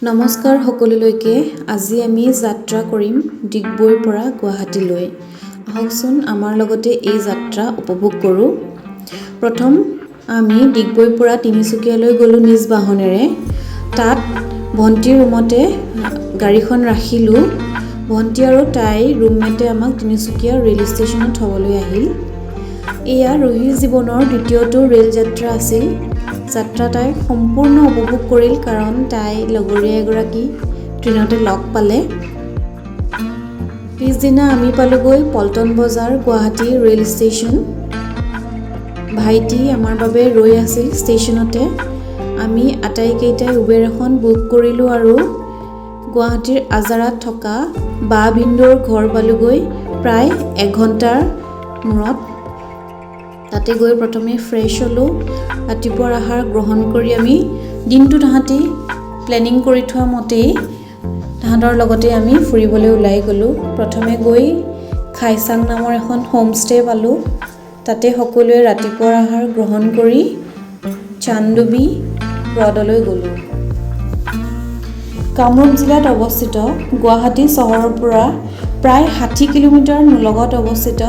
নমস্কাৰ সকলোলৈকে আজি আমি যাত্ৰা কৰিম ডিগবৈৰ পৰা গুৱাহাটীলৈ আহকচোন আমাৰ লগতে এই যাত্ৰা উপভোগ কৰোঁ প্ৰথম আমি ডিগবৈৰ পৰা তিনিচুকীয়ালৈ গলো নিজ বাহনেৰে তাত ভন্টিৰ ৰুমতে গাড়ীখন ৰাখিলো ভন্টি আৰু তাই ৰুমমেটে আমাক তিনিচুকীয়া ৰেল ষ্টেচনত থবলৈ আহিল এয়া ৰহিৰ জীৱনৰ দ্বিতীয়টো ৰেল যাত্ৰা আছিল যাত্ৰা তাই সম্পূৰ্ণ উপভোগ কৰিল কাৰণ তাই লগৰীয়া এগৰাকী ট্ৰেইনতে লগ পালে পিছদিনা আমি পালোগৈ পল্টন বজাৰ গুৱাহাটী ৰেল ষ্টেচন ভাইটি আমাৰ বাবে ৰৈ আছিল ষ্টেচনতে আমি আটাইকেইটাই উবেৰ এখন বুক কৰিলোঁ আৰু গুৱাহাটীৰ আজাৰাত থকা বা ভিন্দৰ ঘৰ পালোগৈ প্ৰায় 1 ঘণ্টাৰ মূৰত তাতে গৈ প্ৰথমে ফ্ৰেছ হলো ৰাতিপুৱাৰ আহাৰ গ্ৰহণ কৰি আমি দিনটো তাহাঁতি প্লেনিং কৰি থোৱা মতেই তাহাঁতৰ লগতে আমি ফুৰিবলৈ ওলাই গ'লো প্ৰথমে গৈ খাই চাং নামৰ এখন হোমষ্টে পালো তাতে সকলোৱে ৰাতিপুৱাৰ আহাৰ গ্ৰহণ কৰি চান্দুবি হ্ৰদলৈ গ'লো কামৰূপ জিলাত অৱস্থিত গুৱাহাটী চহৰৰ পৰা প্ৰায় 60 কিলোমিটাৰ লগত অৱস্থিত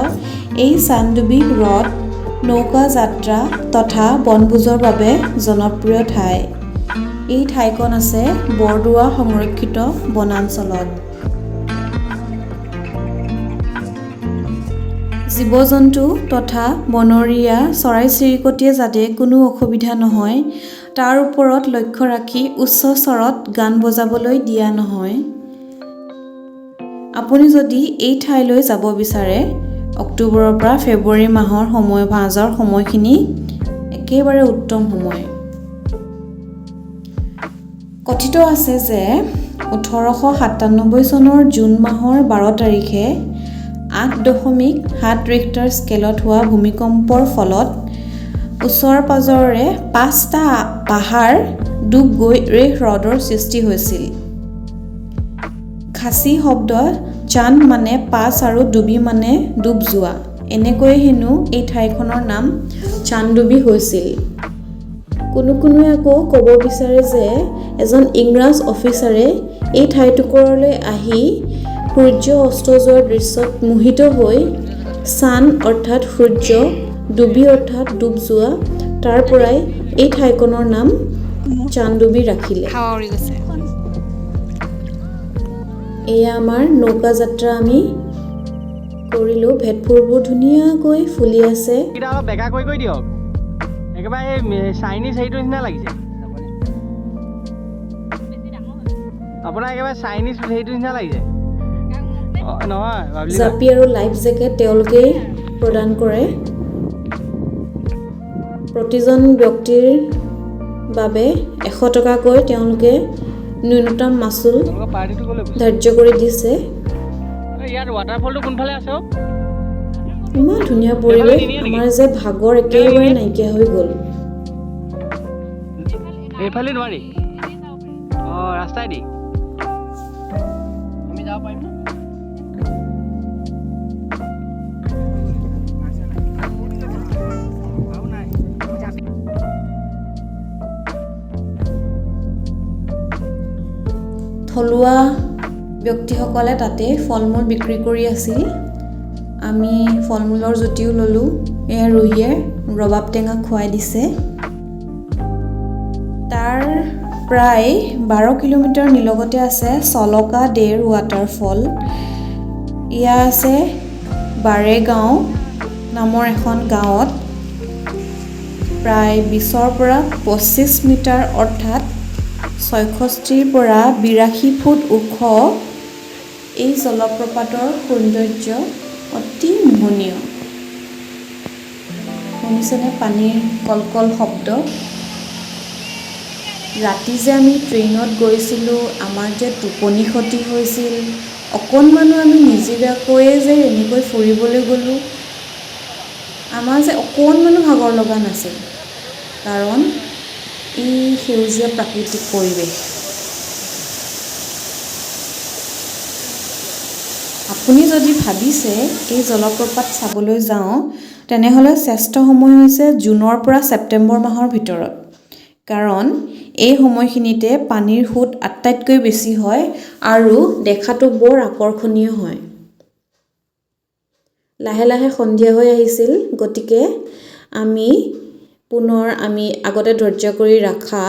এই চান্দুবি হ্ৰদ নৌকা যাত্ৰা তথা বনভোজৰ বাবে জনপ্ৰিয় ঠাই এই ঠাইখন আছে বৰদোৱা সংৰক্ষিত বনাঞ্চলত জীৱ-জন্তু তথা বনৰীয়া চৰাই-চিৰিকটিয়ে যাতে কোনো অসুবিধা নহয় তাৰ ওপৰত লক্ষ্য ৰাখি উচ্চ স্বৰত গান বজাবলৈ দিয়া নহয় আপুনি যদি এই ঠাইলৈ যাব বিচাৰে অক্টোবৰৰ পৰা ফেব্ৰুৱাৰী মাহৰ মাজৰ সময়খিনি একেবাৰে উত্তম সময় কথিত আছে যে 1897 চনৰ জুন মাহৰ 12 তাৰিখে 8.7 ৰিক্টাৰ স্কেলত হোৱা ভূমিকম্পৰ ফলত ওচৰ-পাজৰে 5টা পাহাৰ ডুব গৈ এই হ্ৰদৰ সৃষ্টি হৈছিল খাচী শব্দ চান্দ মানে পাছ আৰু ডুবি মানে ডুব যোৱা এনেকৈ হেনো এই ঠাইখনৰ নাম চান্দুবি হৈছিল কোনোৱে আকৌ ক'ব বিচাৰে যে এজন ইংৰাজ অফিচাৰে এই ঠাইটুকুৰলৈ আহি সূৰ্য অস্ত যোৱাৰ দৃশ্যত মোহিত হৈ চান অৰ্থাৎ সূৰ্য ডুবি অৰ্থাৎ ডুব যোৱা তাৰ পৰাই এই ঠাইখনৰ নাম চান্দুবি ৰাখিলে এয়া আমাৰ নৌকা যাত্ৰা আমি কৰিলো ভেটফুৰবোৰ ধুনীয়াকৈ ফুলি আছে কিটা অলপ বেকা কৈ দিয়ক একেবাৰে এই চাইনিজ হেইটো নিচিনা লাগিছে আপোনাৰ একেবাৰে চাইনিজ হেইটো নিচিনা লাগিছে নহয় জাপি আৰু লাইফ জেকেট তেওঁলোকেই প্ৰদান কৰে প্ৰতিজন ব্যক্তিৰ বাবে 100 টকাকৈ তেওঁলোকে ন্যূনতম মাচুল ধাৰ্য কৰি দিছে ইয়াৰ ৱাটাৰফলটো কোনফালে আছে ইমান ধুনীয়া পৰিৱেশ আমাৰ যে ভাগৰ একেবাৰে নাইকিয়া হৈ গ'ল এইফালে নোৱাৰি ৰাস্তাই দি আমি যাব পাৰিম থলুৱা ব্যক্তিসকলে তাতে ফল-মূল বিক্ৰী কৰি আছিল আমি ফল-মূলৰ জুতিও ল'লোঁ এয়া ৰহিয়ে ৰবাব টেঙা খুৱাই দিছে তাৰ প্ৰায় 12 কিলোমিটাৰ নিলগতে আছে সলকা ডেৰ ৱাটাৰফল ইয়া আছে বাৰেগাঁও নামৰ এখন গাঁৱত প্ৰায় 20ৰ পৰা 25 মিটাৰ অৰ্থাৎ 66 পৰা 82 ফুট ওখ এই জলপ্ৰপাতৰ সৌন্দৰ্য অতি মোহনীয় শুনিছেনে পানীৰ কলকল শব্দ ৰাতি যে আমি ট্ৰেইনত গৈছিলোঁ আমাৰ যে টোপনি ক্ষতি হৈছিল অকণমানো আমি নিজিৰাকৈয়ে যে এনেকৈ ফুৰিবলৈ গ'লোঁ আমাৰ যে অকণমানো ভাগৰ লগা নাছিল কাৰণ এই সেউজীয়া প্ৰাকৃতিক পৰিৱেশ আপুনি যদি ভাবিছে এই জলপ্ৰপাত চাবলৈ যাওঁ তেনেহ'লে শ্ৰেষ্ঠ সময় হৈছে জুনৰ পৰা ছেপ্টেম্বৰ মাহৰ ভিতৰত কাৰণ এই সময়খিনিতে পানীৰ সোঁত আটাইতকৈ বেছি হয় আৰু দেখাটো বৰ আকৰ্ষণীয় হয়। লাহে লাহে সন্ধিয়া হৈ আহিছিল, গতিকে আমি আগতে ধৈৰ্য কৰি ৰখা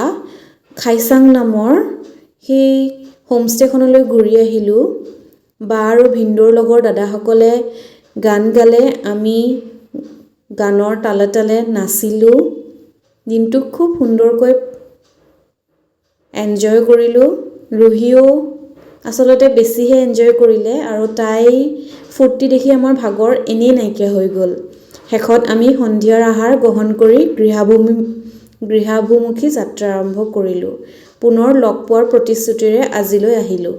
খাই চাং নামৰ সেই হোমষ্টেখনলৈ ঘূৰি আহিলোঁ। বা আৰু ভিনদেউৰ লগৰ দাদাসকলে গান গালে, আমি গানৰ তালে তালে নাচিলোঁ। দিনটো খুব সুন্দৰকৈ এনজয় কৰিলোঁ। ৰুহিও আচলতে বেছিহে এনজয় কৰিলে আৰু তাই ফূৰ্তি দেখি আমাৰ ভাগৰ এনেই নাইকিয়া হৈ গ'ল। শেষত আমি সন্ধিয়াৰ আহাৰ গ্ৰহণ কৰি গৃহাভিমুখী যাত্ৰা আৰম্ভ কৰিলোঁ। পুনৰ লগ পোৱাৰ প্ৰতিশ্ৰুতিৰে আজিলৈ আহিলোঁ।